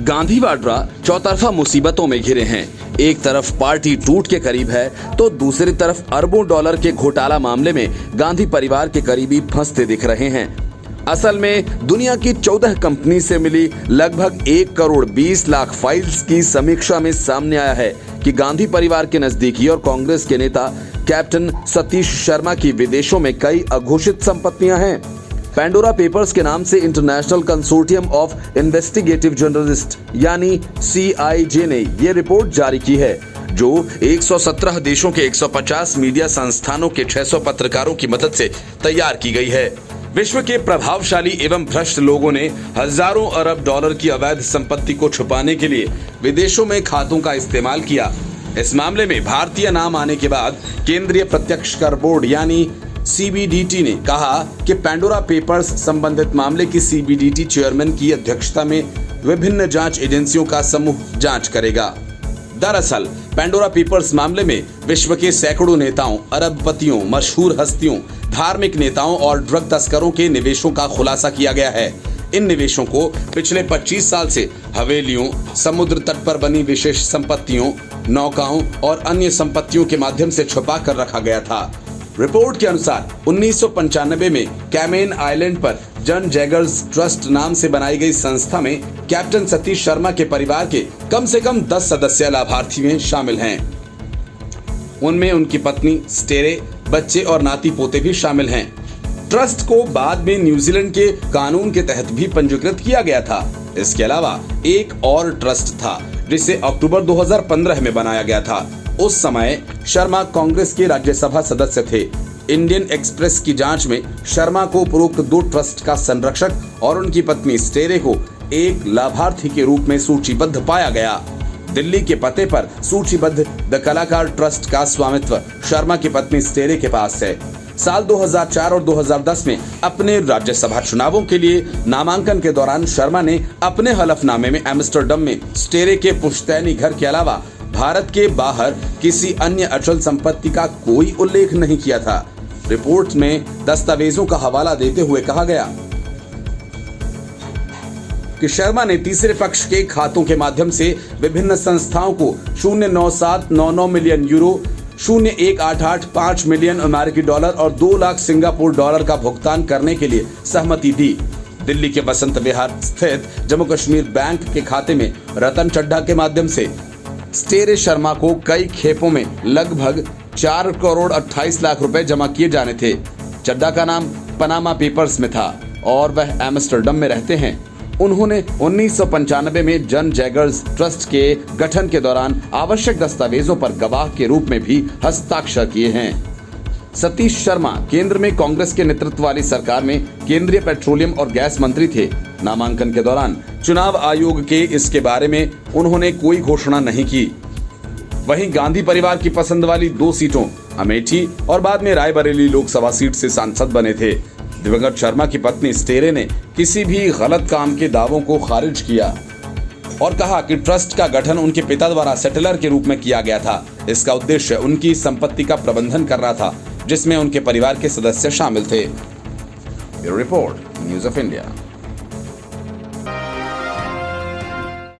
गांधी वाड्रा चौतरफा मुसीबतों में घिरे हैं। एक तरफ पार्टी टूट के करीब है तो दूसरी तरफ अरबों डॉलर के घोटाला मामले में गांधी परिवार के करीबी फंसते दिख रहे हैं। असल में दुनिया की 14 कंपनी से मिली लगभग 1 करोड़ 20 लाख फाइल्स की समीक्षा में सामने आया है कि गांधी परिवार के नजदीकी और कांग्रेस के नेता कैप्टन सतीश शर्मा की विदेशों में कई अघोषित संपत्तियां हैं। पेंडोरा पेपर्स के नाम से international consortium of investigative journalist यानी CIJ ने ये रिपोर्ट जारी की है, जो 117 देशों के 150 मीडिया संस्थानों के 600 पत्रकारों की मदद से तैयार की गई है। विश्व के प्रभावशाली एवं भ्रष्ट लोगों ने हजारों अरब डॉलर की अवैध संपत्ति को छुपाने के लिए विदेशों में खातों का इस्तेमाल किया। इस मामले में भारतीय नाम आने के बाद केंद्रीय प्रत्यक्ष कर बोर्ड यानी CBDT ने कहा कि पेंडोरा पेपर्स संबंधित मामले की CBDT चेयरमैन की अध्यक्षता में विभिन्न जांच एजेंसियों का समूह जांच करेगा। दरअसल पेंडोरा पेपर्स मामले में विश्व के सैकड़ों नेताओं, अरबपतियों, मशहूर हस्तियों, धार्मिक नेताओं और ड्रग तस्करों के निवेशों का खुलासा किया गया है। इन निवेशों को पिछले 25 साल से हवेलियों, समुद्र तट पर बनी विशेष संपत्तियों, नौकाओं और अन्य संपत्तियों के माध्यम से छुपा कर रखा गया था। रिपोर्ट के अनुसार 1995 में कैमेन आइलैंड पर जन जैगर्स ट्रस्ट नाम से बनाई गई संस्था में कैप्टन सतीश शर्मा के परिवार के कम से कम 10 सदस्य लाभार्थी में शामिल हैं। उनमें उनकी पत्नी, स्टेरे, बच्चे और नाती पोते भी शामिल हैं। ट्रस्ट को बाद में न्यूजीलैंड के कानून के तहत भी पंजीकृत किया गया था। इसके अलावा एक और ट्रस्ट था जिसे अक्टूबर 2015 में बनाया गया था। उस समय शर्मा कांग्रेस के राज्यसभा सदस्य थे। इंडियन एक्सप्रेस की जांच में शर्मा को उपरोक्त 2 ट्रस्ट का संरक्षक और उनकी पत्नी स्टेरे को एक लाभार्थी के रूप में सूचीबद्ध पाया गया। दिल्ली के पते पर सूचीबद्ध द कलाकार ट्रस्ट का स्वामित्व शर्मा की पत्नी स्टेरे के पास है। साल 2004 और 2010 में अपने राज्यसभा चुनावों के लिए नामांकन के दौरान शर्मा ने अपने हलफनामे में एम्स्टर्डम में स्टेरे के पुश्तैनी घर के अलावा भारत के बाहर किसी अन्य अचल संपत्ति का कोई उल्लेख नहीं किया था। रिपोर्ट में दस्तावेजों का हवाला देते हुए कहा गया कि शर्मा ने तीसरे पक्ष के खातों के माध्यम से विभिन्न संस्थाओं को 0.9799 मिलियन यूरो, 0.1885 मिलियन अमेरिकी डॉलर और 2 लाख सिंगापुर डॉलर का भुगतान करने के लिए सहमति दी। दिल्ली के बसंत विहार स्थित जम्मू कश्मीर बैंक के खाते में रतन चड्ढा के माध्यम से स्टेरे शर्मा को कई खेपों में लगभग 4 करोड़ 28 लाख रुपए जमा किए जाने थे। चड्ढा का नाम पनामा पेपर्स में था और वह एम्स्टर्डम में रहते हैं। उन्होंने 1995 में जन जैगर्स ट्रस्ट के गठन के दौरान आवश्यक दस्तावेजों पर गवाह के रूप में भी हस्ताक्षर किए हैं। सतीश शर्मा केंद्र में कांग्रेस के नेतृत्व वाली सरकार में केंद्रीय पेट्रोलियम और गैस मंत्री थे। नामांकन के दौरान चुनाव आयोग के इसके बारे में उन्होंने कोई घोषणा नहीं की। वहीं गांधी परिवार की पसंद वाली 2 सीटों अमेठी और बाद में रायबरेली लोकसभा सीट से सांसद बने थे। दिवंगत शर्मा की पत्नी स्टेरे ने किसी भी गलत काम के दावों को खारिज किया और कहा कि ट्रस्ट का गठन उनके पिता द्वारा सेटलर के रूप में किया गया था। इसका उद्देश्य उनकी संपत्ति का प्रबंधन करना था, जिसमें उनके परिवार के सदस्य शामिल थे। Bureau report, news of India.